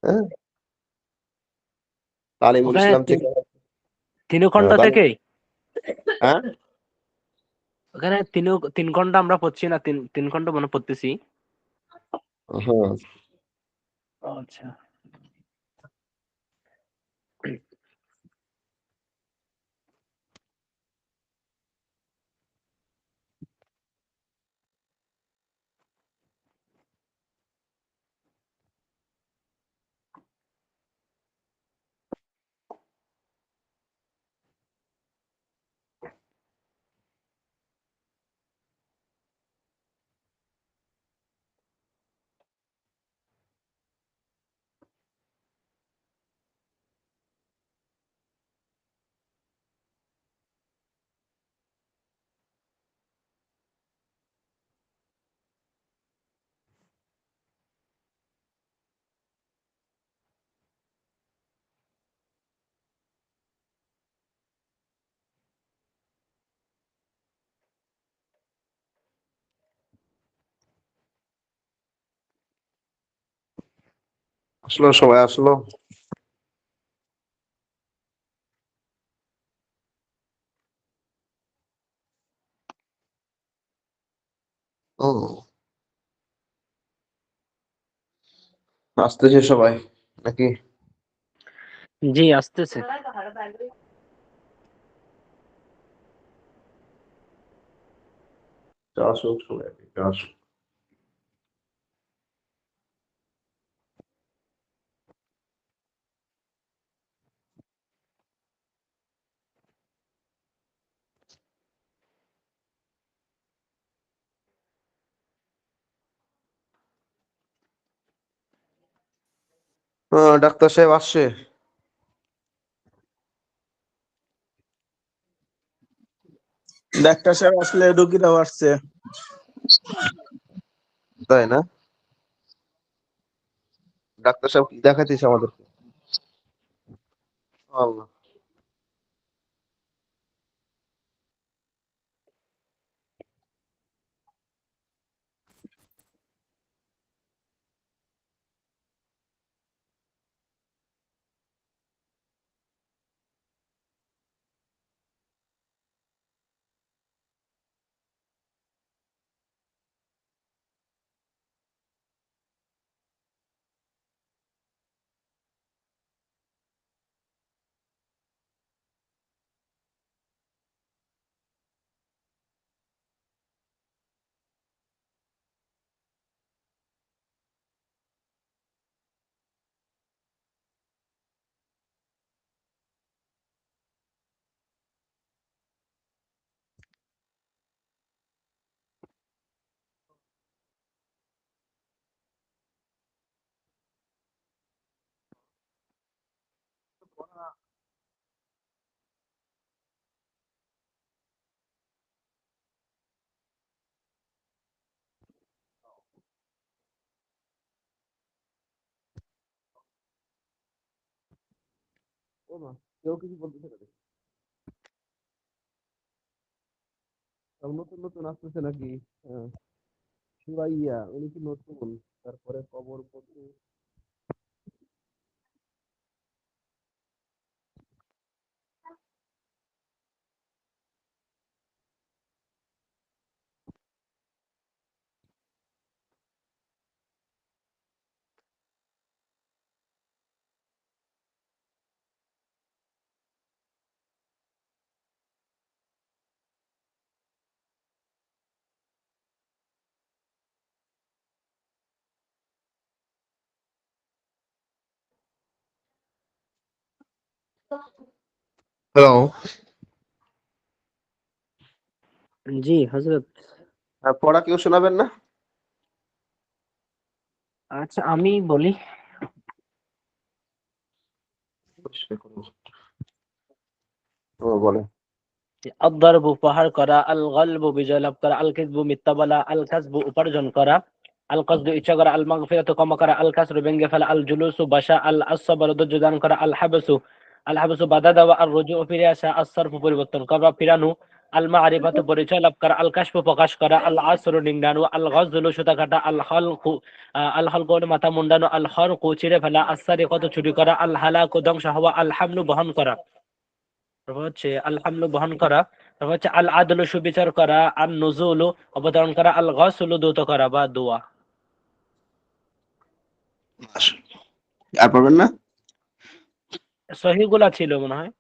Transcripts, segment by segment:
হ্যাঁ, তালিমুল ওখানে ইসলাম থেকে। তিনখণ্ড তালিম, থেকেই হ্যাঁ ওখানে তিন খণ্ড আমরা পড়ছি না, তিন খণ্ড মনে পড়তেছি। হ্যাঁ। আচ্ছা। আসলো, সবাই আসলো। ও, আসতেছে সবাই নাকি? জি, আসতেছে। আসুক সবাই, আসুক। ডাক্তার সাহেব আসছে। ডাক্তার সাহেব আসলে রোগীরাও আসছে। তাই না? ডাক্তার সাহেব কি দেখাইতেছে আমাদেরকে? আল্লাহ। ও মা, কেউ কিছু বলতেছে না দেখি। সব নতুন নতুন আসতেছে নাকি? হ্যাঁ, সুরাইয়া উনি কি নতুন? তারপরে কবর পড়তে। হ্যালো। জি হযরত। পড়া কেউ শোনাবেন না? আচ্ছা, আমি বলি। ও বলে। আদ-দারবু পাহাড় করা, আল-গালবু বিজয় লাভ করা, আল-কিযবু মিথ্যা বলা, আল-কাসবু উপার্জন করা, আল-কসদু ইচ্ছা করা, আল-মাগফিরাতু ক্ষমা করা, আল-কাসরু ভেঙে ফেলা, আল-জুলুসু বসা, আল-আসসাবরু ধৈর্য ধারণ করা, আল-হাবসু বাধা দেওয়া, আর রুজু ফিরে আসা, আস-সারফু পরিবর্তন করা, ফিরানো, আল মারিফাতু পরিচয় লাভ করা, আল কাশফু প্রকাশ করা, আল আসরু নিংড়ানো, আল গজলু সুতা কাটা, আল হলকু মাথা মুন্ডানো, আল হরকু ছিঁড়ে ফেলা, আস-সারিকতু চুরি করা, আল হালাকু ধ্বংস হওয়া, আল হামলু বহন করা। তারপর হচ্ছে আল হামলু বহন করা। তারপর হচ্ছে আল আদলু সুবিচার করা, আন নুজুলু অবতরণ করা, আল গসলু দ্রুত করা বা দোয়া। আর পারবেন না? সহিগুলা ছিল মনে হয়।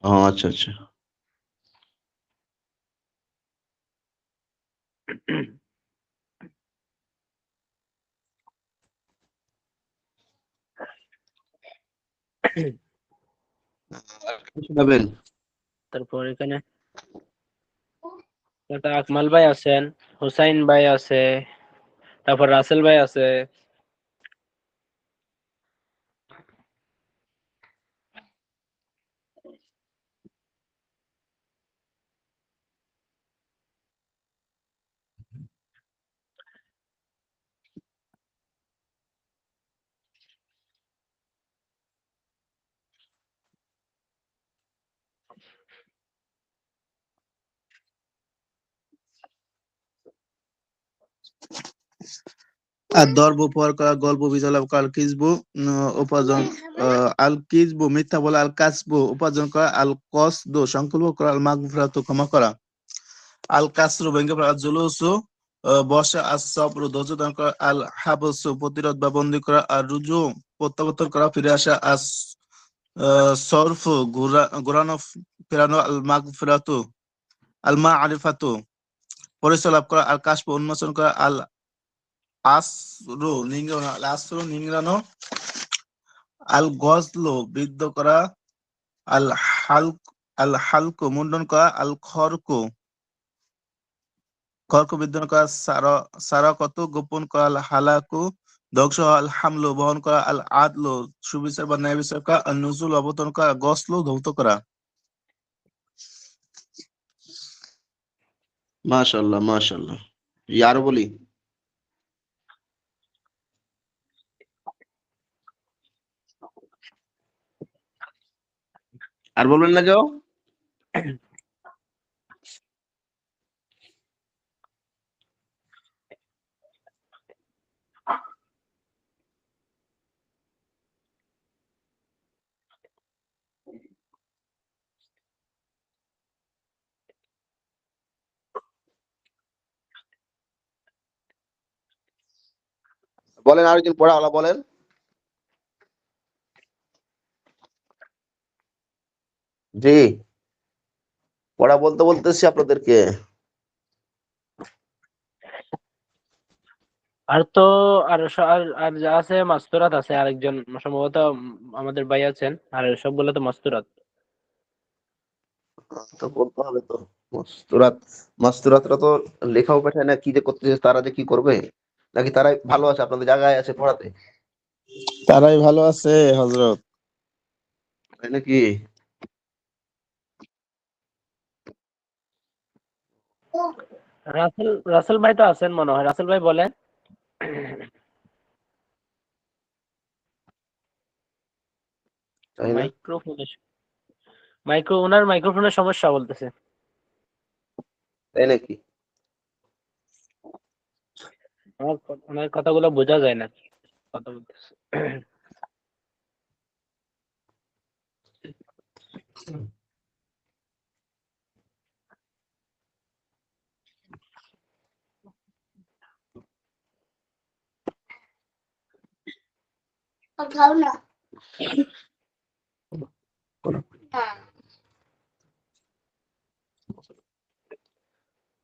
ও আচ্ছা আচ্ছা। শোনাবেন? তারপর এখানে একটা আকমাল ভাই আছেন, হুসাইন ভাই আছে, তারপর রাসেল ভাই আছে। আর দর্ব উপহার করা, গল্প বিজয় করা, আল কিসবু উপার্জন, আল কিসবু মিথ্যা বলা, আল কাসবু উপার্জন করা, আল কসদু সংকল্প করা, আল মাগফিরাতু ক্ষমা করা, আল কাসরু ভেঙে পড়া, আল জুলুসু বসা, আস সবরু ধৈর্য ধারণ করা, আল হাবসু প্রতিরোধ বা বন্দী করা, আর রুজু প্রত্যাবর্তন করা, ফিরে আসা, আস সরফু ঘোরানো ফেরানো, আল মাগফিরাতু আল মাআরিফাতু পরিচয় লাভ করা, আল কাশফু উন্মোচন করা, আল নিংড়ানো, আল গজলু বিদ্ধ করা, আল হালক আল হালকু মুন্ডন করা, আল খড়কু বিদ্ধন করা, সারাকতু গোপন করা, আল হালাকু ধ্বংস হওয়া, আল হামলু বহন করা, আল আদলু সুবিচার বা ন্যায় বিচার করা, আল নুজুল অবতরণ করা, গসলু ধৌত করা। মাশাআল্লাহ মাশাআল্লাহ। আরো বলি? আর বলবেন না কেউ? বলেন, আরেকজন পড়াওয়ালা বলেন। জি, পড়া বলতে বলতেছি আপনাদেরকে। আর তো আর যা আছে মাস্তুরাত আছে, আরেকজন সম্ভবত আমাদের ভাই আছেন, আর সবগুলো তো মাস্তুরাত। তো বলতে হবে তো। মাস্তুরাত, মাস্তুরাতরা তো লেখাও পাঠায় না, কি যে করতেছে, তারা যে কি করবে, নাকি তারাই ভালো আছে আপনাদের জায়গায় আছে পড়াতে? তারাই ভালো আছে হযরত। তাই নাকি? রাসেল রাসেল ভাই তো আছেন মনে হয়, রাসেল ভাই বলেন। তাই না? ওনার মাইক্রোফোনের সমস্যা বলতেছে। তাই নাকি? ওনার কথাগুলো বোঝা যায় না, কথা বলতেছে।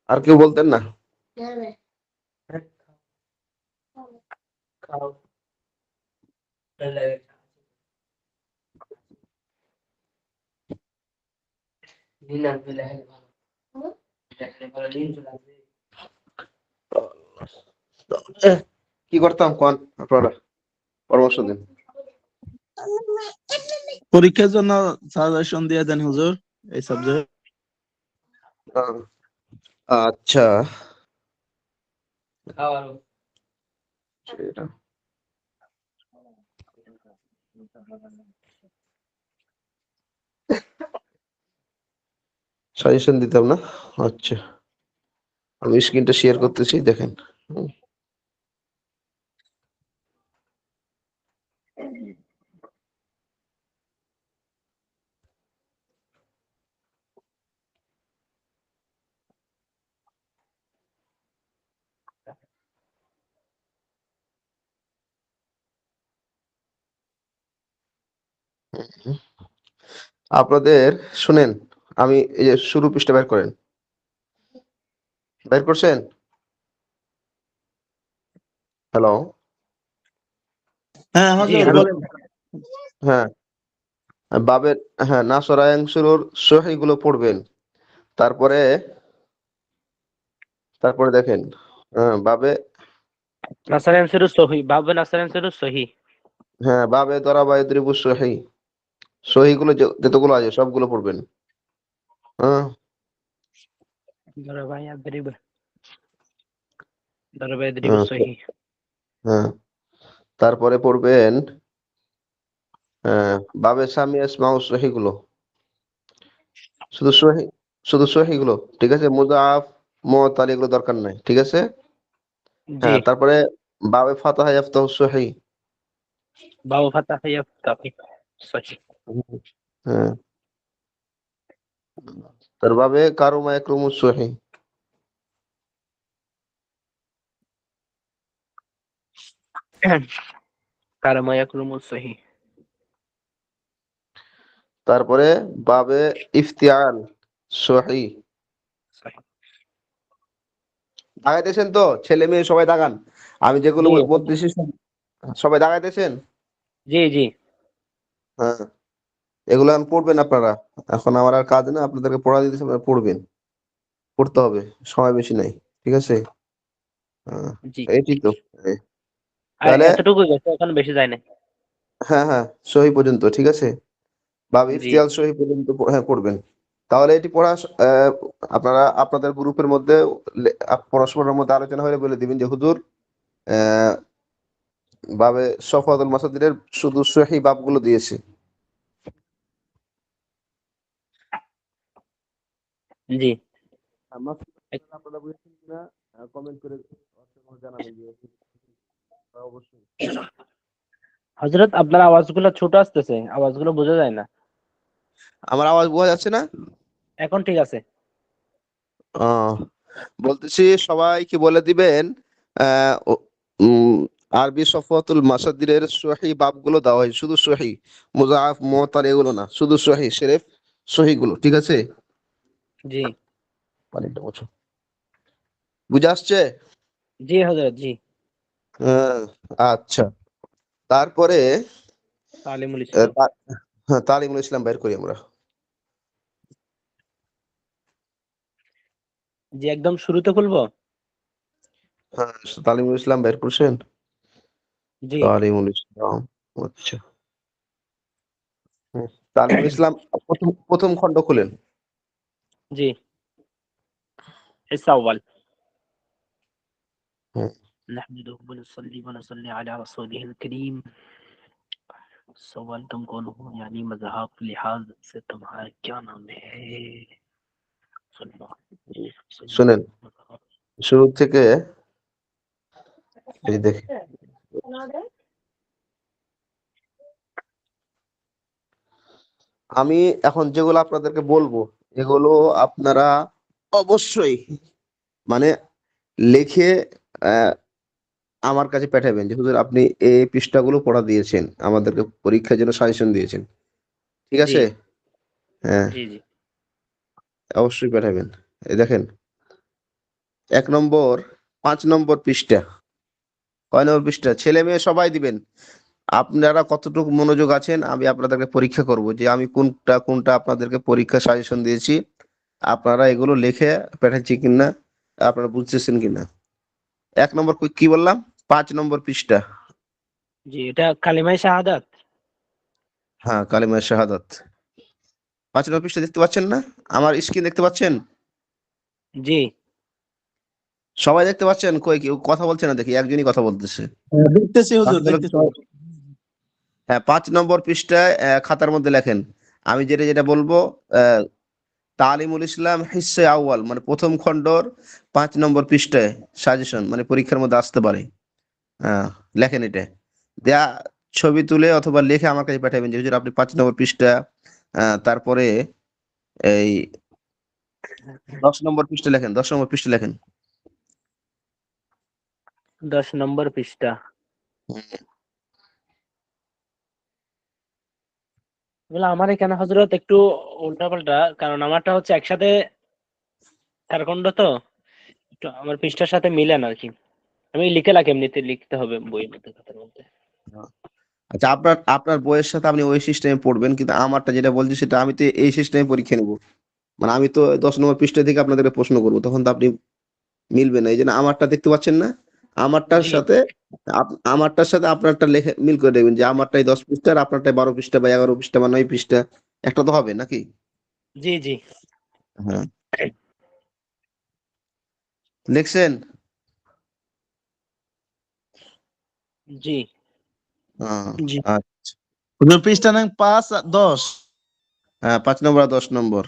আর কেউ বলতেন না? কি করতাম কোন আপনারা, পরামর্শ দেন। পরীক্ষার জন্য সাজেশন দিয়ে দেন হুজুর এই সাবজেক্ট। আহ, আচ্ছা, সেটা সাজেশন দিতাম না। আচ্ছা, আমি স্ক্রিনটা শেয়ার করতেছি, দেখেন। আপনাদের শুনেন, আমি এই যে শুরু পৃষ্ঠা বের করেন, বের করছেন? হ্যালো, হ্যাঁ জি হযরত হ্যালো। বলেন। হ্যাঁ, বাবের, হ্যাঁ, নাসরায়াং শুরুর সহি গুলো পড়বেন। তারপরে তারপরে দেখেন, বাবে, নাসারান সিরু সহি, বাবু নাসারান সিরু সহি। হ্যাঁ, বাবে দরাবা ইদরিবু সহি, সহি গুলো যতগুলো আছে সবগুলো পড়বেন। হ্যাঁ, দরবা ইয়াদরিব, দরবা ইয়াদরিবু হ্যাঁ, সহি। হ্যাঁ। তারপরে পড়বেন বাবে সামি ইসমাউ সহি গুলো, শুধু সহি, শুধু সহি গুলো, ঠিক আছে? মুজাফ, মুতাল এগুলো দরকার নাই, ঠিক আছে? জি। হ্যাঁ, তারপরে বাবে ফাতাহা ইফতাহু সহি। বাবু ফাতাহ ইয়াফতাহি সহি। হ্যাঁ, তার বাবে কারুমা একরুমু সহি। কারামা ইয়াকরুমু সহি। তারপরে বাবে ইফতিয়াল সহি। সহি। দাগাইতেছেন তো? ছেলে মেয়ে সবাই দাগান। আমি যেগুলো জি বলতেছি সবাই দাগাইতেছেন? জি জি। হ্যাঁ, এগুলো এখন পড়বেন আপনারা। এখন আমার আর কাজ না, আপনাদেরকে পড়া দিতেছি, আপনারা পড়বেন। পড়তে হবে, সময় বেশি নাই, ঠিক আছে? হ্যাঁ, জি। এইটি তো। এই, আর তাহলে এতটুকু গেছে, এখন বেশি যায় না। হ্যাঁ, হ্যাঁ, সহি পর্যন্ত, ঠিক আছে? বাব জি ইফতিয়াল সহি পর্যন্ত হ্যাঁ পড়বেন। তাহলে এটি পড়া আপনারা আপনাদের গ্রুপের মধ্যে পরস্পরের মধ্যে আলোচনা হলে বলে দিবেন যে হুজুর, আহ বাবে সফাতুল মাসাদিরের শুধু সহি বাবগুলো দিয়েছে। জি। আপনারা বুঝেছেন কিনা কমেন্ট করে জানাবেন যে অবশ্যই। হযরত আপনার আওয়াজগুলো ছোট আসতেছে, আওয়াজগুলো বোঝা যায় না। আমার আওয়াজ বোঝা যাচ্ছে না? এখন ঠিক আছে। আহ বলতেছি সবাইকে বলে দিবেন, আহ ও- উম, আরবি সফওয়াতুল মাসাদিরের সহি বাবগুলো দেওয়া হয়, শুধু সহি, মুজাফ, মুতাল এগুলো না, শুধু সহি, সেরেফ সহি গুলো, ঠিক আছে? জি পানিটা মোছো। বুঝে আসছে? জি হযরত জি। হ্যাঁ, আচ্ছা। তারপরে তালিমুল ইসলাম। হ্যাঁ, তালিমুল ইসলাম বের করি আমরা। জি একদম শুরুতে খুলবো। হ্যাঁ, তালিমুল ইসলাম বের করছেন? জি তালিমুল ইসলাম, আচ্ছা। হুম, তালিমুল ইসলাম প্রথম প্রথম খণ্ড খুলেন। জি। হিসা আউয়াল। হুম, نحمده ونصلي ونصلي على رسوله الكريم। सवाल तुम कौन हो, यानी मजहब के लिहाज से तुम्हारा क्या नाम है? শুনেন, শুরু থেকে এই দেখে, আমি এখন যেগুলো আপনাদেরকে বলবো এগুলো আপনারা অবশ্যই মানে লিখে আহ, আমার কাছে পাঠাবেন যে হুজুর আপনি এই পৃষ্ঠাগুলো পড়া দিয়েছেন, আমাদেরকে পরীক্ষার জন্য সাজেশন দিয়েছেন, ঠিক জি আছে? হ্যাঁ, জি জি অবশ্যই পাঠাবেন। এই দেখেন, 1 নম্বর, 5 নম্বর পৃষ্ঠা, কয় নম্বর পৃষ্ঠা? ছেলে মেয়ে সবাই দিবেন। আপনারা কতটুকু মনোযোগ আছেন আমি আপনাদেরকে পরীক্ষা করব যে আমি কোনটা কোনটা আপনাদেরকে পরীক্ষা সাজেশন দিয়েছি, আপনারা এগুলো লিখে পাঠাচ্ছি কিনা, আপনারা বুঝতেছেন কিনা। 1 নম্বর কি বললাম? 5 নম্বর পৃষ্ঠা। জি। এটা কালিমায়ে শাহাদাত। হ্যাঁ, কালিমা শাহাদাত। 5 নম্বর পৃষ্ঠা দেখতে পাচ্ছেন না? আমার স্ক্রিন দেখতে পাচ্ছেন? জি সবাই দেখতে পাচ্ছেন? কই কেউ কথা বলছে না, দেখি একজনই কথা বলতেছে। দেখতেছি হুজুর, বাকি লোক দেখতেছি। সবাই- হ্যাঁ, 5 নম্বর পৃষ্ঠায় খাতার মধ্যে লেখেন। আমি যেটা যেটা বলবো, আহ তালিমুল ইসলাম হিস্সে আউয়াল মানে প্রথম খণ্ডর 5 নম্বর পৃষ্ঠায় সাজেশন মানে পরীক্ষার মধ্যে আসতে পারে। লেখেন এটা দেয়া, ছবি তুলে অথবা লিখে আমার কাছে পাঠাবেন যে হুজুর আপনি 5 নম্বর পৃষ্ঠা, তারপরে এই 10 নম্বর পৃষ্ঠা লেখেন, 10 নম্বর পৃষ্ঠা লেখেন। 10 নম্বর পৃষ্ঠা। বলে আমার এখানে হযরত একটু উল্টাপাল্টা, কারণ আমারটা হচ্ছে একসাথে 4 খণ্ড তো, একটু আমার পৃষ্ঠার সাথে মিলে না আরকি। আমি লিখে রাখি, এমনিতে লিখতে হবে বইয়ের মধ্যে, খাতার মধ্যে। আচ্ছা, আপনার আপনার বইয়ের সাথে আপনি ওই সিস্টেমে পড়বেন, কিন্তু আমারটা যেটা বলছি সেটা আমি তো এই সিস্টেমে পরীক্ষা নেব। মানে আমি তো 10 নম্বর পৃষ্ঠা থেকে আপনাদেরকে প্রশ্ন করব, তখন তো আপনি মিলবে না। এই জন্য আমারটা দেখতে পাচ্ছেন না, আমারটার জি সাথে আমারটার সাথে আপনারটা লেখে মিল করে দেখবেন যে আমারটাই 10 পৃষ্ঠার, আপনারটাই 12 পৃষ্ঠা বা 11 পৃষ্ঠা বা 9 পৃষ্ঠা, একটা তো হবে নাকি? জি জি। হ্যাঁ, লিখছেন? জি হ্যাঁ, জি। আচ্ছা। হুজুর পৃষ্ঠা নং 5 আর 10। হ্যাঁ, 5 নম্বর আর 10 নম্বর।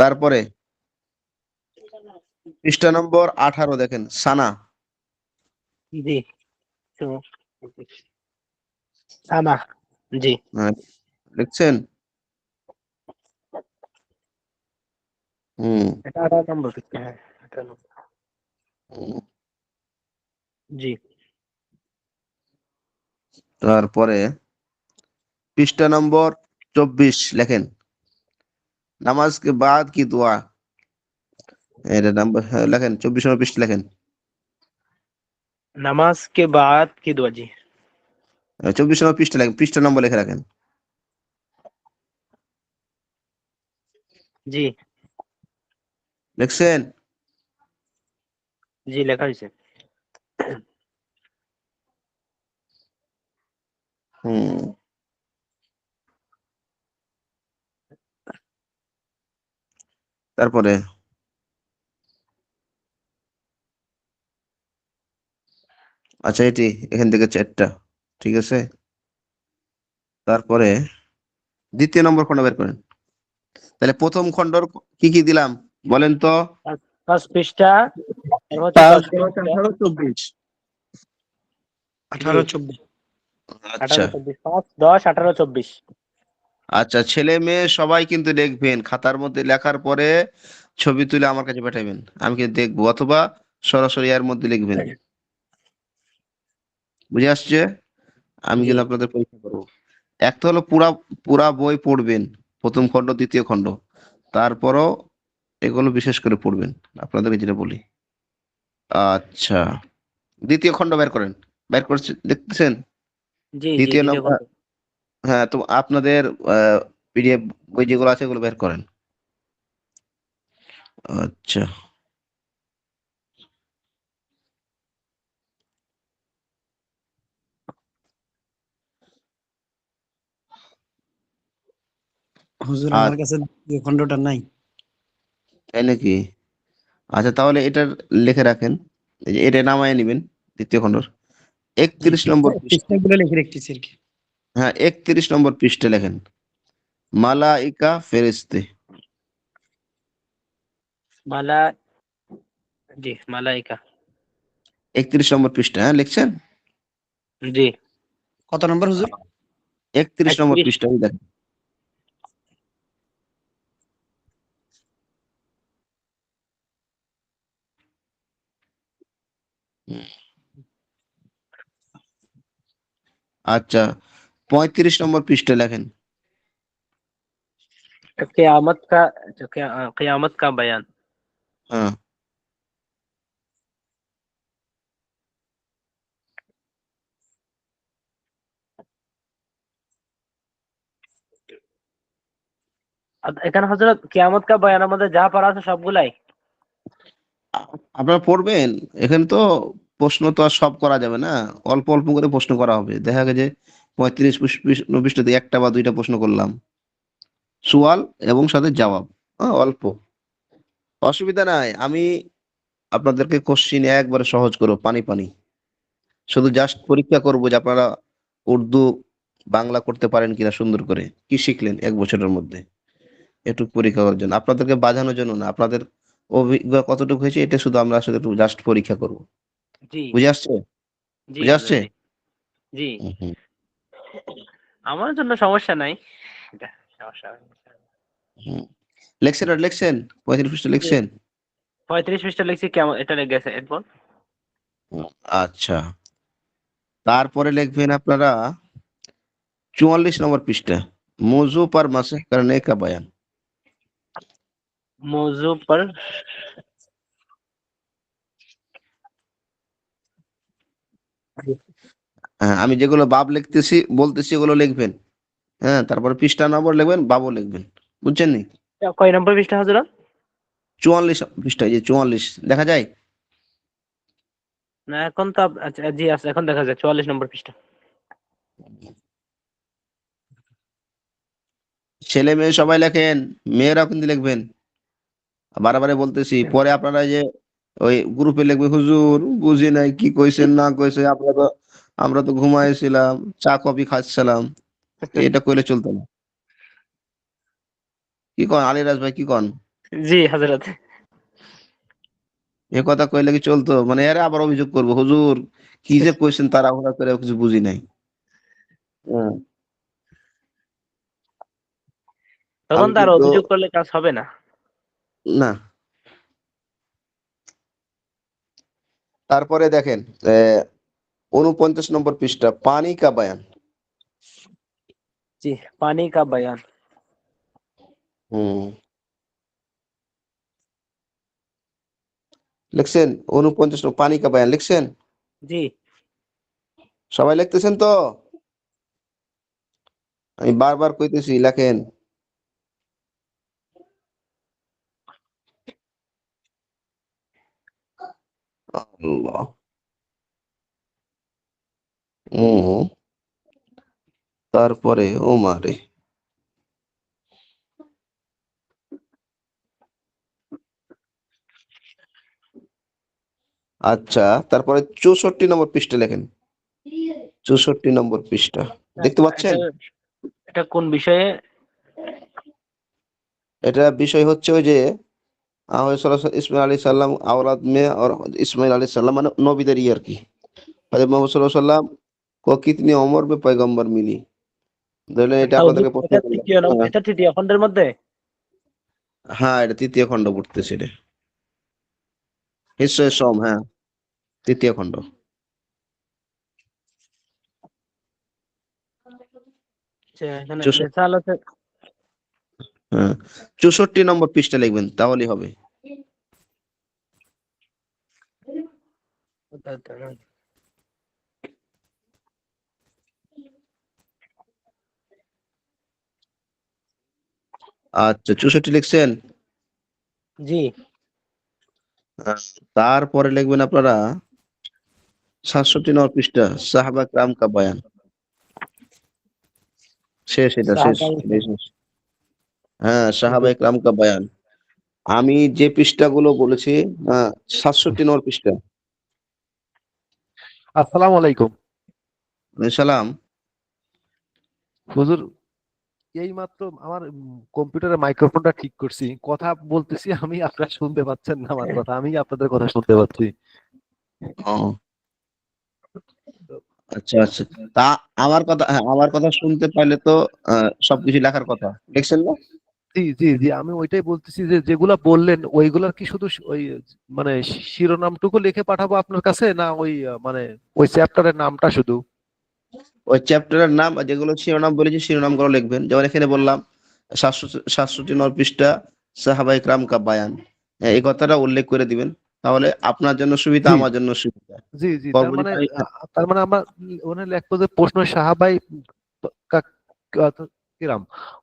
তারপরে পৃষ্ঠা নম্বর 18 দেখেন, সানা। জি। তো সানা। জি। হ্যাঁ, লিখছেন? হুম, এটা 18 নম্বর পৃষ্ঠা। হ্যাঁ, 18 নম্বর। হুম। জি। তারপরে পৃষ্ঠা নম্বর 24 লেখেন, নামাজ কে বাদ কি দোয়া। এটা নাম্বার, হ্যাঁ, লেখেন 24 নম্বর পৃষ্ঠা লেখেন। नमाज के बाद की दुआ। जी 24 নম্বর পৃষ্ঠা লেখেন, পৃষ্ঠা নম্বর লিখে রাখেন। जी লিখছেন? जी লেখা হয়েছে। হুম। তারপরে আচ্ছা, এটি এখান থেকে 4টা, ঠিক আছে। তারপরে দ্বিতীয় নম্বর খণ্ড বের করেন। তাহলে প্রথম খণ্ডর কি কি দিলাম বলেন তো? 5 পৃষ্ঠা, আর হচ্ছে 5, 10 10, পৃষ্ঠা। 18, 24। জি 18 24। আচ্ছা 18 24, 5 10 18 24। আচ্ছা, ছেলে মেয়ে সবাই কিন্তু দেখবেন, খাতার মধ্যে লেখার পরে ছবি তুলে আমার কাছে পাঠাবেন, আমি কিন্তু দেখবো, অথবা সরাসরি এর মধ্যে লিখবেন। বুঝে আসছে? আমি জি কিন্তু আপনাদের পরীক্ষা করবো। একটা হলো পুরা পুরা বই পড়বেন, প্রথম খণ্ড দ্বিতীয় খণ্ড, তারপরও এগুলো বিশেষ করে পড়বেন, আপনাদেরকে যেটা বলি। আচ্ছা, দ্বিতীয় খণ্ড বের করেন। বের করছে, দেখতেছেন? জি জি দ্বিতীয় দ্বিতীয় নম্বর, খণ্ড। হ্যাঁ, তো আপনাদের পিডিএফ বই যেগুলো আছে ওগুলো বের করেন। আচ্ছা, হুজুর আমার আচ্ছা, কাছে দ্বিতীয় খণ্ডটা নাই। তাই নাকি? আচ্ছা, তাহলে এটার লিখে রাখেন, এই যে এটা নামায় নেবেন, দ্বিতীয় খণ্ডর জি 31 নম্বর পৃষ্ঠা। পৃষ্ঠাগুলো লিখে রাখতেছি আর কি। হ্যাঁ, 31 নম্বর পৃষ্ঠা লেখেন, মালাইকা ফেরেশতে। মালা। জি মালাইকা। 31 নম্বর পৃষ্ঠা, হ্যাঁ, লিখছেন? জি কত নম্বর হুজুর? 31 নম্বর 31। পৃষ্ঠা, ওই দেখেন। হুম, আচ্ছা, 35 নম্বর পৃষ্ঠা লেখেন। क़यामत का, जो क़यामत का बयान। হ্যাঁ, এখানে হযরত কিয়ামত কা বয়ানের মধ্যে যা পড়া আছে সবগুলাই। আপনারা পড়বেন। এখানে তো প্রশ্ন তো আর সব করা যাবে না, অল্প অল্প করে প্রশ্ন করা হবে। দেখা গেছে 35 পৃষ্ঠা দিয়ে একটা বা দুইটা প্রশ্ন করলাম, সোয়াল এবং সাথে জবাব, অল্প, অসুবিধা নাই। আমি আপনাদেরকে কোশ্চিন একবারে সহজ করবো, পানি পানি, শুধু জাস্ট পরীক্ষা করবো যে আপনারা উর্দু বাংলা করতে পারেন কিনা সুন্দর করে, কি শিখলেন 1 বছরের মধ্যে, একটু পরীক্ষা করার জন্য, আপনাদেরকে বাজানোর জন্য না, আপনাদের অভিজ্ঞতা কতটুকু হয়েছে এটা শুধু আমরা আসলে একটু জাস্ট পরীক্ষা করব। জি বুঝে আসছে? জি বুঝে হুজুর, আসছে? জি জি। হুম। আমার জন্য সমস্যা নাই, এটা সমস্যা হয় না। হুম। লিখছেন আর লিখছেন? 35 পৃষ্ঠা জি, লিখছেন? 35 পৃষ্ঠা লিখছি, কেমন এটা গেছে এরপর? হুম, আচ্ছা। তারপরে লিখবেন আপনারা 44 নম্বর পৃষ্ঠা। মৌজু पर मसह करने का बयान। मौजू पर হ্যাঁ, আমি যেগুলো বাব লিখতেছি বলতেছি ওগুলো লিখবেন। হ্যাঁ, তারপরে পৃষ্ঠা নম্বর লিখবেন, বাবও লিখবেন। বুঝছেন নি? কয় নম্বর পৃষ্ঠা হজরত? 44 পৃষ্ঠা, এই যে 44 দেখা যায়? না এখন তো আচ্ছা জি আছে, এখন দেখা যায় 44 নম্বর পৃষ্ঠা। ছেলে মেয়ে সবাই লেখেন, মেয়েরাও কিন্তু লিখবেন। বারে বলতেছি। পরে আপনারা এই যে ওই গ্রুপে লিখবে, হুজুর বুঝি নাই কি কইছেন না কইছে, আমরা তো ঘুমাইছিলাম, চা কফি খাচ্ছিলাম। এটা কইলে চলতো না। কি কন আলীরাজ ভাই, কি কন? জি হজরত। এ কথা কইলে কি চলতো? মানে এরা আবার অভিযোগ করবো, হুজুর কি যে কইছেন তাড়াহুড়া করে কিছু বুঝি নাই। হ্যাঁ, তখন আমি তো আর কিন্তু অভিযোগ করলে কাজ হবে না। না। তারপরে দেখেন 49 নম্বর পৃষ্ঠা, পানি কা বয়ান। জি, पानी का बयान। হুম, লিখছেন? 49 পানি কা বয়ান লিখছেন? জি সবাই লিখতেছেন তো? আমি বারবার কইতেছি লেখেন। আল্লাহ। হুম, তারপরে ও মারে। আচ্ছা, তারপরে 64 নম্বর পৃষ্ঠা লেখেন। 64 নম্বর পৃষ্ঠা। দেখতে এটা পাচ্ছেন? এটা কোন বিষয়ে? এটা বিষয় হচ্ছে ওই যে ইসমাইল আলাইহিস সালাম औलाद में और इस्माइल अलैहि सलाम মানে নবীদের আর কি। হযরত মুহাম্মদ সাল্লাল্লাহু আলাইহি সাল্লাম को कितनी उम्र में पैगंबर मिली। ধরলেন এটা আচ্ছা হুজুর, আপনাদেরকে প্রশ্ন এটা করলাম। তৃতীয় নম্বর, হ্যাঁ, এটা তৃতীয় খণ্ডের মধ্যে। হ্যাঁ, এটা ৩য় খণ্ড পড়তেছে এটা। নিশ্চয় সম, হ্যাঁ, ৩য় খণ্ড। আচ্ছা, এখানে ৬৪, রেসালাতে হ্যাঁ, ৬৪ নম্বর পৃষ্ঠা লিখবেন তাহলেই হবে। আচ্ছা, ৬৪ লিখছেন? জি হ্যাঁ, তারপরে লিখবেন আপনারা ৬৭ নম্বর পৃষ্ঠা, সাহাবা কিরাম কা বয়ান। শেষ, এটা শেষ, সাহাবায়ে এটাই শেষ। হ্যাঁ, জি সাহাবা কিরাম কা বয়ান। আমি যে পৃষ্ঠাগুলো বলেছি, ৬৭ নম্বর পৃষ্ঠা। আসসালামু আলাইকুম সালাম। হুজুর। এই মাত্র আমার কম্পিউটারের মাইক্রোফোনটা ঠিক করছি, কথা বলতেছি আমি, আপনারা শুনতে পাচ্ছেন না আমার কথা, আমি আপনাদের কথা শুনতে পাচ্ছি। ও আচ্ছা, আচ্ছা। তা আমার কথা, হ্যাঁ, আমার কথা শুনতে পাইলে তো সবকিছু লেখার কথা। লিখছেন না? জি জি জি, আমি ওইটাই বলতেছি যে যেগুলা বললেন ওইগুলা কি শুধু ওই মানে শিরোনামটুকু লিখে পাঠাবো আপনার কাছে, না ওই মানে ওই চ্যাপ্টারের নামটা শুধু? ওই চ্যাপ্টারের নাম আর যেগুলো শিরোনাম বলেছি শিরোনামগুলো লিখবেন। যেমন এখানে বললাম ৬৭ নম্বর পৃষ্ঠা, সাহাবায়ে কিরাম কা বয়ান। এই কথাটা উল্লেখ করে দিবেন। তাহলে আপনার জন্য সুবিধা, জি আমার জন্য সুবিধা। জি জি, তার পরবর্তী মানে তার মানে আমরা ওখানে লিখবো যে প্রশ্ন সাহাবাই কা- কিরাম,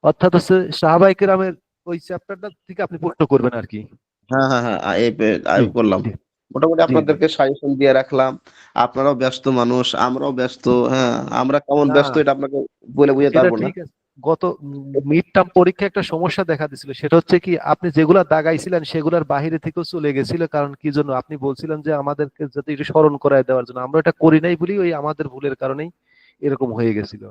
অর্থাৎ হচ্ছে সাহাবাই কিরামের ওই চ্যাপ্টারটা থেকে আপনি প্রশ্ন করবেন আর কি। হ্যাঁ, হ্যাঁ, হ্যাঁ, জি আমি করলাম। জি মোটামুটি জি জি। আপনাদেরকে সাজেশন দিয়ে রাখলাম। আপনারাও ব্যস্ত মানুষ, আমরাও ব্যস্ত। হ্যাঁ, আমরা কেমন না, ব্যস্ত এটা আপনাকে বলে বোঝাতে সেটা পারবো না। ঠিক আছে। গত মিড টার্ম পরীক্ষা একটা সমস্যা দেখা দিছিল, সেটা হচ্ছে কি আপনি যেগুলা দাগাইছিলেন সেগুলার বাহিরে থেকেও চলে গেছিল। কারণ কি জন্য আপনি বলছিলেন যে আমাদেরকে যাতে একটু স্মরণ করায় দেওয়ার জন্য, আমরা এটা করি নাই বলি ওই আমাদের ভুলের কারণেই এরকম হয়ে গেছিল।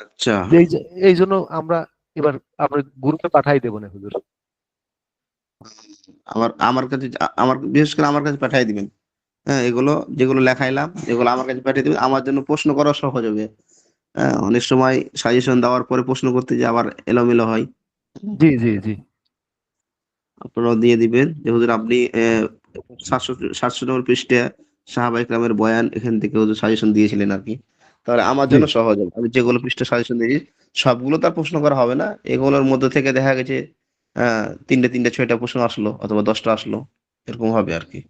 আচ্ছা, এই জন্য আমরা এবার আপনার গ্রুপে পাঠাই দেবো না হুজুর। আমার কাছে, আমার বিশেষ করে আমার কাছে পাঠিয়ে দিবেন। হ্যাঁ, এগুলো যেগুলো লেখাইলাম এগুলো আমার কাছে পাঠিয়ে দিবেন, আমার জন্য প্রশ্ন করা সহজ হবে। হ্যাঁ, অনেক সময় সাজেশন দেওয়ার পরে প্রশ্ন করতে যে আবার এলোমেলো হয়। জি জি জি আপনারাও দিয়ে দিবেন যে হুজুর আপনি 700 নম্বর পৃষ্ঠা সাহাবা ইকরামের বয়ান এখান থেকে হুজুর সাজেশন দিয়েছিলেন আর কি। তাহলে আমার জি জন্য সহজ হবে। আমি যেগুলো পৃষ্ঠা সাজেশন দিয়েছি সবগুলো তার প্রশ্ন করা হবে না। এগুলোর মধ্যে থেকে দেখা গেছে 3টে 6টা প্রশ্ন আসলো অথবা 10টা আসলো, এরকম হবে আর কি,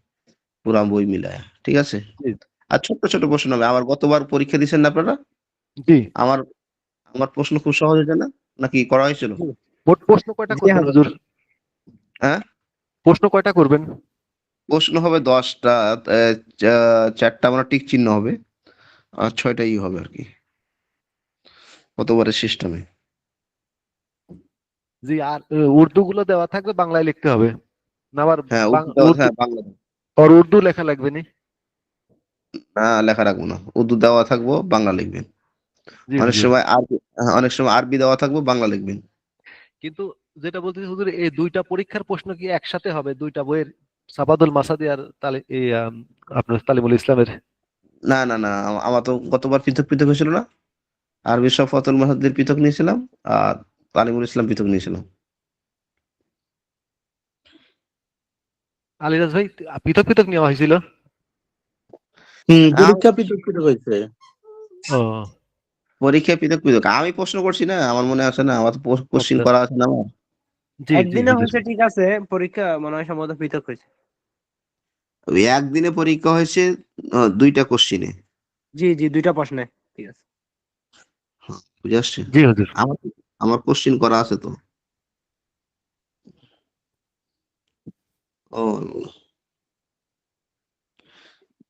পুরা বই মিলায়। ঠিক আছে? জি আর ছোট্ট ছোট প্রশ্ন হবে। আমার গতবার পরীক্ষা দিয়েছেন না আপনারা? জি। আমার আমার প্রশ্ন খুব সহজ হয়েছে না? নাকি করা হয়েছিল? মোট প্রশ্ন কয়টা জি করবেন হাজার। হুজুর? হ্যাঁ, প্রশ্ন কয়টা করবেন? প্রশ্ন হবে 10টা, 4টা মানে টিক চিহ্ন হবে আর 6টা ই হবে আর কি, গতবারের সিস্টেমে। জি, আর উর্দু গুলো দেওয়া থাকবে, বাংলায় লিখতে হবে না আবার হ্যাঁ, উর্দু দেওয়া, উর্দু হ্যাঁ বাংলা দেওয়া। আর উর্দু লেখা লাগবে নি? না, লেখা রাখবো না, উর্দু দেওয়া থাকবো, বাংলা লিখবেন। জি অনেক হুজুর। সময় আরবি, হ্যাঁ, অনেক সময় আরবি দেওয়া থাকবো, বাংলা লিখবেন। কিন্তু যেটা বলতেছি হুজুর, এই দুইটা পরীক্ষার প্রশ্ন কি একসাথে হবে দুইটা বইয়ের, সাবাদুল মাসাদি আর আপনার তালিমুল ইসলামের? না না না, আমার তো গতবার পৃথক পৃথক হয়েছিল না। আরবি শফাতুল মাহাদ্দির পৃথক নিয়েছিলাম আর তালিমুল ইসলাম পৃথক নিয়েছিলাম। আলিরাজ ভাই, পৃথক পৃথক নেওয়া হয়েছিল? আম- পরীক্ষা পৃথক পৃথক হয়েছে। ও পরীক্ষায় পৃথক পৃথক আমি প্রশ্ন করছি না, আমার মনে আছে না, আমার তো কোশ্চিন আচ্ছা। করা আছে না আমার। জি জি একদিনে হুজুর। হয়েছে ঠিক আছে, পরীক্ষা মনে হয় সম্ভবত পৃথক হয়েছে। ওই একদিনে পরীক্ষা হয়েছে 2টা কোশ্চিনে। জি জি, দুইটা প্রশ্নে। ঠিক আছে। বুঝে আসছে? জি হুজুর। আমার আমার কোশ্চিন করা আছে তো। ও,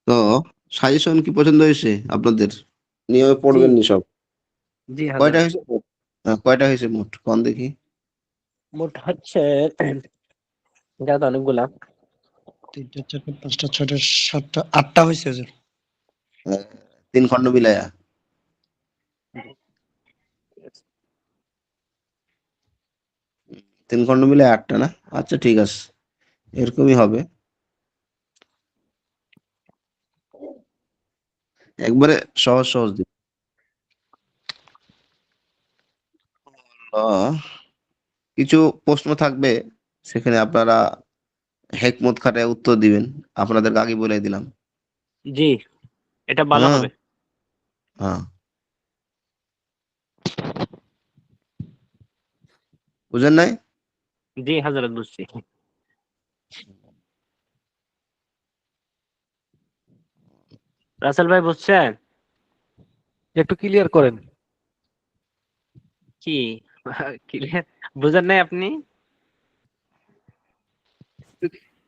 তো সাজেশন কি পছন্দ হয়েছে আপনাদের? নিয়মে জি পড়বেন নি সব? জি কয়টা হাজার। হয়েছে মোট? কয়টা হয়েছে মোট কোন দেখি? মোট হচ্ছে এটা তো অনেকগুলা। 3টা 4টা 5টা 6টা 7টা 8টা হয়েছে হুজুর। 3 খণ্ড মিলায়া। 3 খণ্ড মিলে 8টা না? আচ্ছা ঠিক আছে, এরকমই হবে। একবারে সহজ সহজ দিন। কিছু প্রশ্ন থাকবে, সেখানে আপনারা হেকমত খাটায় উত্তর দিবেন। আপনাদেরকে আগে বলে দিলাম। জি, এটা ভালো হ্যাঁ হবে। হ্যাঁ, বুঝেন নাই? জি হাজারাত, বুঝছি। রাসেল ভাই বুঝছেন? একটু ক্লিয়ার করেন। কি ক্লিয়ার বুঝেন নাই আপনি?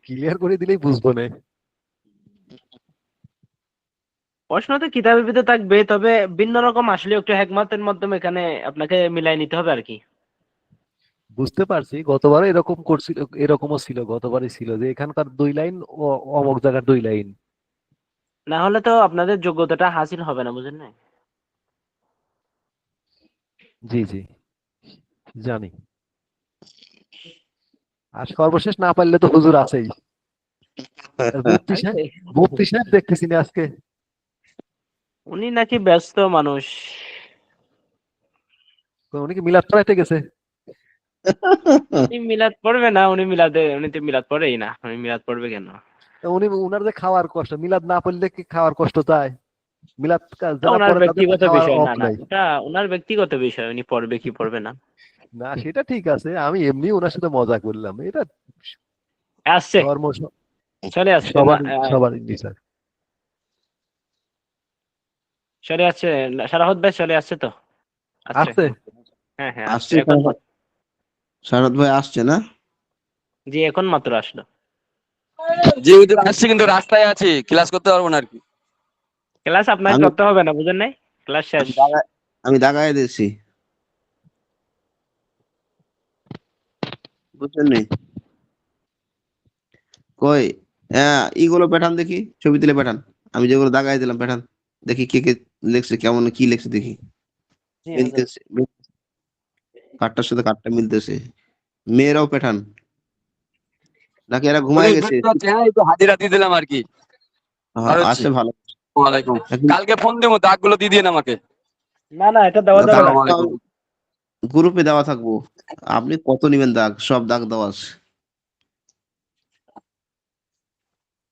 ক্লিয়ার করে দিলেই বুঝবো না। প্রশ্ন তো কিতাবের ভিতরে থাকবে, তবে ভিন্ন রকম আসলে একটু হেকমতের মাধ্যমে এখানে আপনাকে মিলাই নিতে হবে আর কি। বুঝতে পারছি, গতবারও এরকম করছিল, এরকমও ছিল, গতবারই ছিল যে এখানকার 2 লাইন ও অমুক জায়গার 2 লাইন। না হলে তো আপনাদের যোগ্যতাটা হাসিল হবে না, বুঝেন না? জি জি জানি। আর সর্বশেষ না পারলে তো হুজুর আছেই। আর আরে, মুফতি সাহেব দেখতেছি না আজকে। উনি নাকি ব্যস্ত মানুষ। উনি কি মিলাদ পড়াইতে গেছে? উনি মিলাদ পড়বে না, উনি তো মিলাদ পড়েই না, উনি মিলাদ পড়বে কেন? তা উনি, উনার যে খাওয়ার কষ্ট, মিলাদ না পড়লে কি খাওয়ার কষ্ট চায়? মিলাদ এটা যারা ওনার পড়ে তাদের তো ব্যক্তিগত খাওয়ার বিষয়, অফ না না, নাই। এটা ওনার ব্যক্তিগত বিষয়, উনি পড়বে কি পড়বে না। না সেটা ঠিক আছে, আমি এমনি ওনার সাথে মজা করলাম, এটা আসছে, ধর্ম চলে আসছে না, সবার সবার বিচার। চলে আসছে। সারাহত ভাই চলে আসছে তো? আসছে। আসছে। হ্যাঁ হ্যাঁ, আসছে আসছে এখন। শারদ ভাই আসছে না? জি, এখন মাত্র আসলো। জি হুজুর আসছি, কিন্তু রাস্তায় আছি, ক্লাস করতে পারবো না আর কি। ক্লাস আপনাকে আমি করতে হবে না, বুঝেন নাই? ক্লাস শেষ। আমি দাগায় আমি দাগায় দিয়েছি, বুঝছেন নি? কই, হ্যাঁ ইগুলো পাঠান দেখি, ছবি তুলে পাঠান। আমি যেগুলো দাগায় দিলাম পাঠান, দেখি কে কে লেখছে, কেমন কি লেখছে দেখি। জি হযরত। মিলতেছে কাঠটার সাথে কাঠটা মিলতেছে। মেয়েরাও পাঠান নাকি এরা ঘুমায় হুজুর গেছে? বুঝতে পারছি, হ্যাঁ একটু হাজিরা দিয়ে দিলাম আর কি। হ্যাঁ, আর হচ্ছে আছে ভালো। ওয়ালাইকুম, এখন কালকে ফোন দেবো, দাগগুলো দিয়ে দিন আমাকে। না এটা দেওয়া যাবে দাগ না। আসসালামু তো আলাইকুম। গ্রুপে দেওয়া থাকবো। আপনি কত নিবেন দাগ? সব দাগ দেওয়া আছে।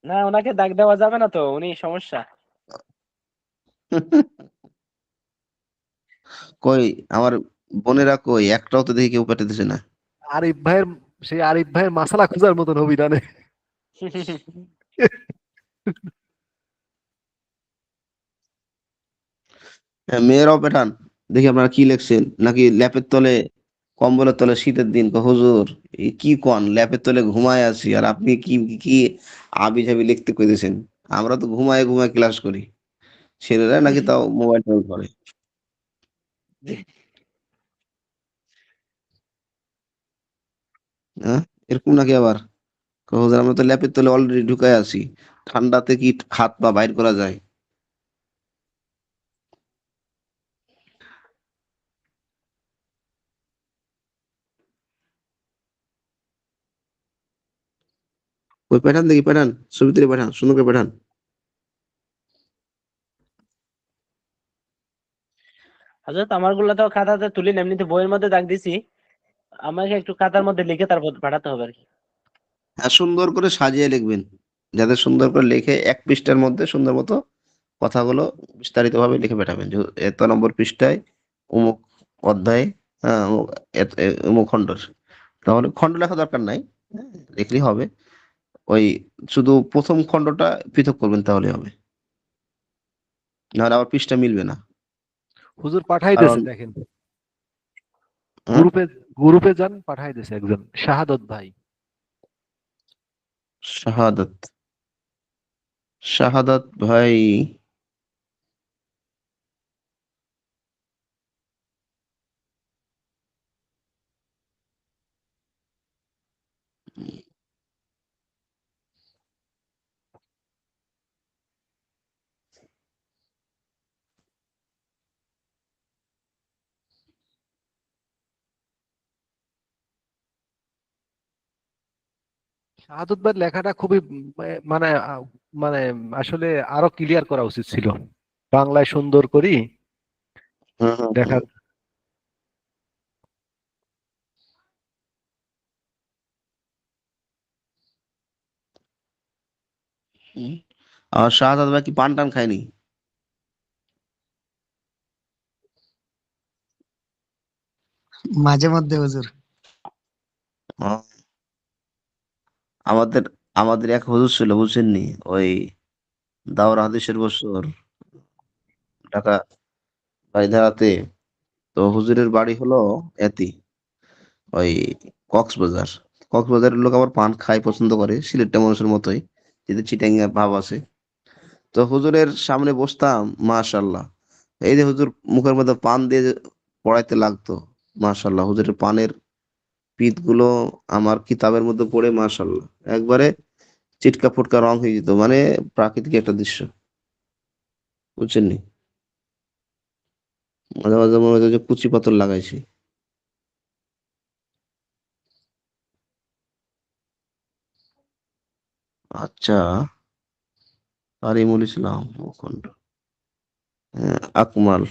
না ওনাকে দাগ দেওয়া যাবে না তো, উনি সমস্যা। কই আমার বোনেরা কই? একটাও তো দেখি কেউ পাঠাতেছে না। আরিফ ভাইয়ের সেই আরিফ ভাইয়ের মাসালা খোঁজার মতন হবি না রে। হ্যাঁ, মেয়েরাও পাঠান। দেখি আপনারা কি লিখছেন, নাকি ল্যাপের তলে কম্বলের তলে শীতের দিন হুজুর এই কি কন ল্যাপের তলে ঘুমায় আছি আর আপনি কি কি আবি যাবি লিখতে কইতেছেন? আমরা তো ঘুমায় ঘুমায় ক্লাস করি। ছেলেরা নাকি তাও মোবাইল টোবাইল করে। হ্যাঁ, এরকম নাকি আবার? হুজুর আমরা তো ল্যাপের তলে অলরেডি ঢুকায় আছি। ঠান্ডাতে কি হাত পা বাইর করা যায়? ওই পাঠান, দেখি পাঠান, ছবি তুলে পাঠান, সুন্দর করে পাঠান। হযরত আমারগুলো তো খাতাতে তুলি না, এমনিতে বইয়ের মধ্যে দাগ দিছি। আমাকে একটু খাতার মধ্যে লিখে তারপর পাঠাতে হবে আর কি। হ্যাঁ, সুন্দর করে সাজিয়ে লিখবেন। যাতে সুন্দর করে লিখে এক পৃষ্ঠার মধ্যে সুন্দর মতো কথাগুলো বিস্তারিতভাবে লিখে পাঠাবেন। যে এত নম্বর পৃষ্ঠায় অমুক অধ্যায়ে অমুক খণ্ডর। তাহলে খণ্ড লেখা দরকার নাই। হ্যাঁ, লিখলেই হবে। ওই শুধু ১ম খণ্ডটা পৃথক করবেন তাহলেই হবে। নাহলে আবার পৃষ্ঠা মিলবে না। হুজুর পাঠাই কারণ দিয়েছে দেখেন, হ্যাঁ, গ্রুপে গ্রুপে যান, পাঠাই দিয়েছে একজন শাহাদত ভাই। শাহাদাত, শাহাদাত ভাই। শাহাদত ভাইয়ের লেখাটা খুবই মানে মানে আসলে আরো ক্লিয়ার করা উচিত ছিল, বাংলায় সুন্দর করি হুম, হুম, দেখা। হুম, হুম। আর শাহাদাত ভাই কি পান টান খায়নি? মাঝে মধ্যে হুজুর। আহ, আমাদের আমাদের এক হুজুর ছিল বুঝছেননি? ওই দাওরা হাদিসের বছর ঢাকা বারিধারাতে। তো হুজুরের বাড়ি হলো এতি ওই কক্সবাজার। কক্সবাজারের লোক আবার পান খায় পছন্দ করে সিলেটটা মানুষের মতোই, যেহেতু চিটাঙ্গা ভাব আছে। তো হুজুরের সামনে বসতাম, মাশাল্লাহ, এই যে হুজুর মুখের মধ্যে পান দিয়ে যে পড়াইতে লাগতো, মাশাল্লাহ হুজুরের পানের পিত গুলো আমার কিতাবের মধ্যে পড়ে মাশাল্লাহ একবারে চিটকা ফুটকা রং হয়ে যেত, মানে প্রাকৃতিক একটা দৃশ্য, বুঝছেন নি? মাঝে মাঝে মনে হতো যে কুচি পাথর লাগাইছি। আচ্ছা, তারিমুল ইসলাম মুখণ্ড, হ্যাঁ, আকমাল।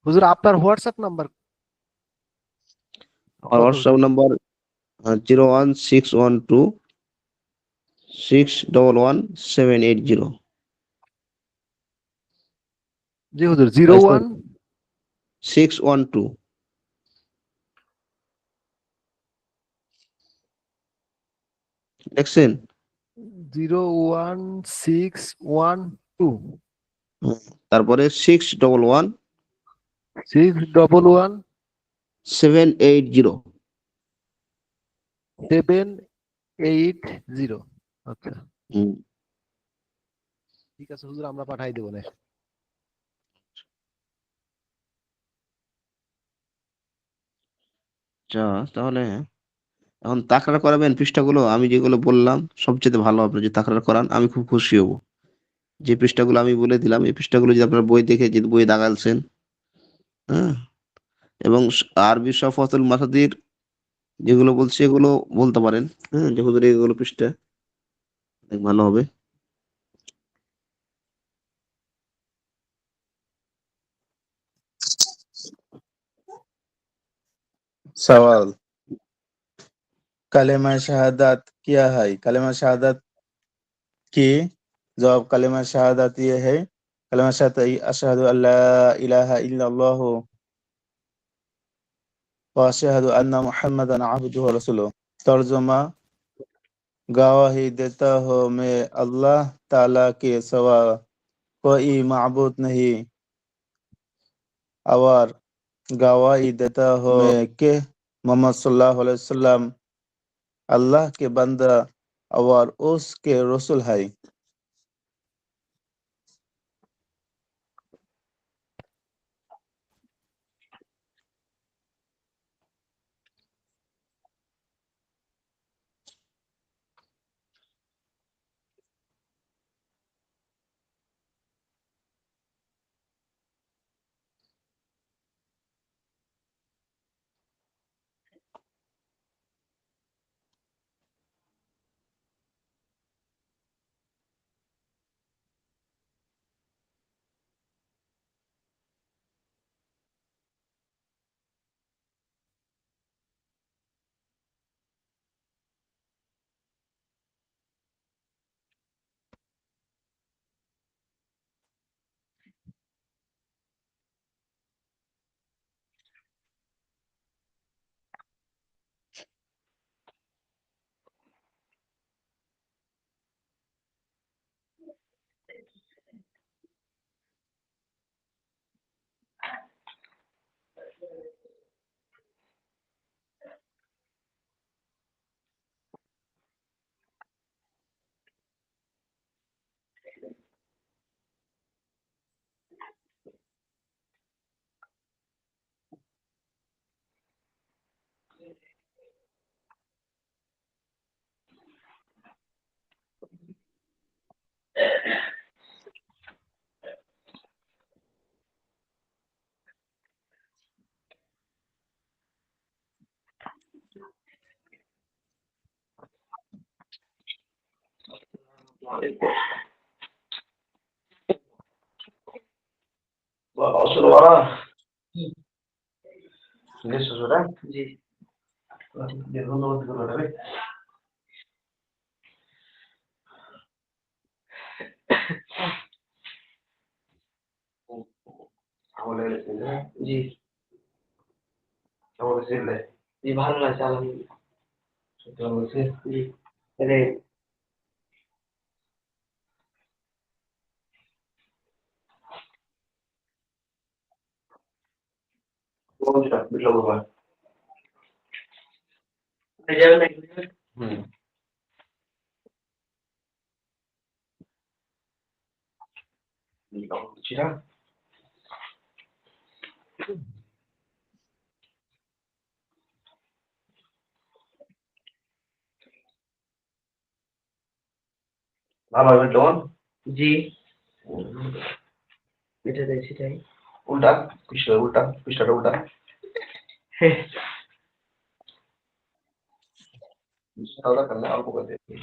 হুজুর আপনার হোয়াটসঅ্যাপ নাম্বার আমার কত হোয়াটসঅ্যাপ হুজুর? নাম্বার 01612 611 780। জি হুজুর, 01 612 দেখছেন? 01612 হুম, তারপরে 611 611 780। 780। আচ্ছা, হুম। ঠিক আছে হুজুর, আমরা পাঠাই দেবো না। আচ্ছা, তাহলে এখন তাকরার করাবেন পৃষ্ঠাগুলো? আমি যেগুলো বললাম সবচেয়ে ভালো হবে যদি তাকরার করান, আমি খুব খুশি হব। যে পৃষ্ঠাগুলো আমি বলে দিলাম এই পৃষ্ঠাগুলো যদি আপনার বই দেখে যদি বই দাগালছেন, হ্যাঁ? এবং আরবি সফওয়াতুল মাসাদির যেগুলো বলছি এগুলো বলতে পারেন, হ্যাঁ? যে হুজুর এগুলো পৃষ্ঠা অনেক ভালো হবে। सवाल कलेमा शहादत क्या है? कलेमा शहादत की जवाब कलेमा शहादत ये है कलेमा शहादत अशहदु अल्ला इलाहा इल्लल्लाह व अशहदु अन्ना मुहम्मदन अब्दुहु व रसूलुहु। तर्जुमा गवाही देता हो मैं अल्लाह ताला के सिवा कोई माबूद नहीं और गवाही देता हो मैं कि मोहम्मद सल्लल्लाहु अलैहि वसल्लम अल्लाह के बंदा और उसके रसूल है। জি এটা দেয় সেটাই উল্টা পৃষ্ঠাটা উল্টা পৃষ্ঠাটা উল্টা করলে অল্প করে দিই।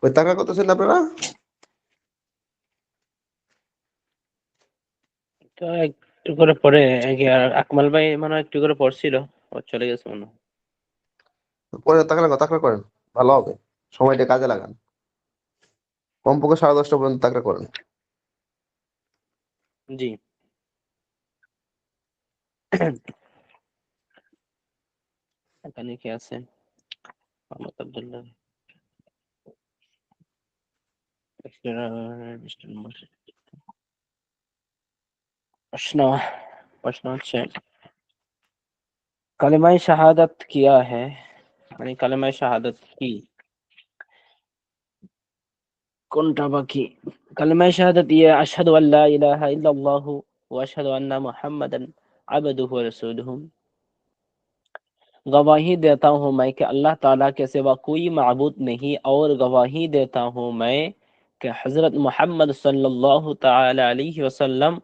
কই টাকা করতেছেন আপনারা? তো একটু করে পড়ে আর আকমাল ভাই মনে হয় একটু করে পড়ছিল, ও চলে গেছে মনে হয়। পরে তাকড়া করেন, ভালো হবে। সময়টা কাজে লাগান, কমপক্ষে 10:30 পর্যন্ত তাকড়া করেন। জি। এখানে কি আছে? মোহাম্মদ আব্দুল্লাহ প্রশ্ন প্রশ্ন হচ্ছে কালিমায়ে শাহাদাত কিয়া है, মানে কালিমায়ে শাহাদাত কি, কোনটা বাকি? কালিমায়ে শাহাদাত ये अशहदु अल्ला इलाहा इल्लल्लाह व अशहदु अन्ना मुहम्मदन अब्दुहु व रसूलुहु, गवाही देता हूँ मैं कि अल्लाह ताला के सिवा कोई माबूद नहीं, और गवाही देता हूँ मैं कि हजरत मोहम्मद सल्लल्लाहु ताला अलैहि वसल्लम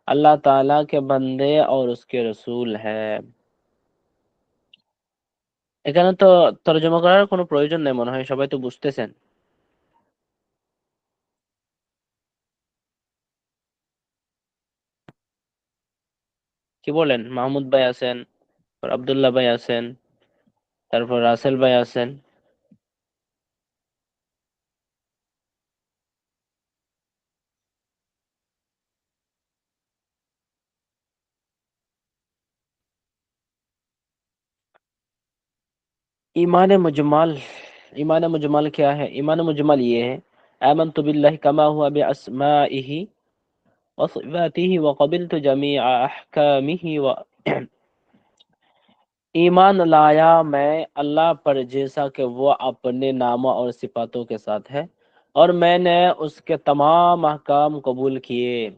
अल्लाह ताला के बंदे और उसके रसूल है। এখানে তো তরজমা করার কোনো প্রয়োজন নেই মনে হয়, সবাই তো বুঝতেছেন। কি বলেন? মাহমুদ ভাই আছেন, আব্দুল্লাহ ভাই আছেন, তারপর রাসেল ভাই আছেন। ईमान मुजमल, ईमान मुजमल क्या है? ईमान मुजमल ये है आमन्तु बिल्लाहि कमा हुआ बिअस्माइहि व सिफातिहि व क़बिलतु जमीअ अहकामिहि व ईमान लाया मैं अल्लाह पर जैसा कि वो अपने नामों और सिफातों के साथ है, और मैंने उसके तमाम अहकाम कबूल किए।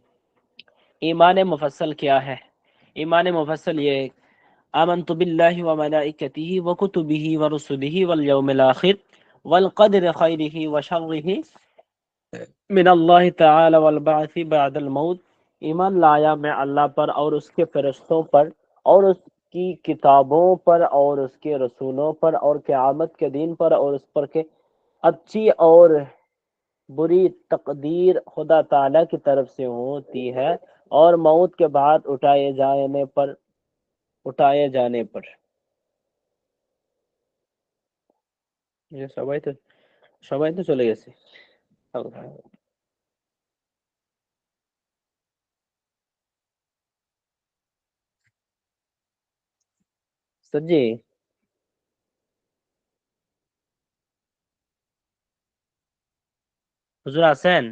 ईमान मुफस्सल क्या है? ईमान मुफस्सल ये है आमन्तु बिल्लाहि व मलाइकतिहि व कुतुबिहि व रुसुलिहि वल यौमिल आखिर वल क़द्रि खैरिहि व शर्रिहि मिन अल्लाह तआला वल बाअसी बअदल मौत। ईमान लाया मैं अल्लाह पर और उसके फरिश्तों पर और उसकी किताबों पर और उसके रसूलों पर और क़यामत के दिन पर, और उस पर के अच्छी और बुरी तकदीर खुदा ताला की तरफ से होती है, और मौत के बाद उठाए जाने पर। ये সবাই তো চলে গেছে। সজ্জি হুজুর আছেন?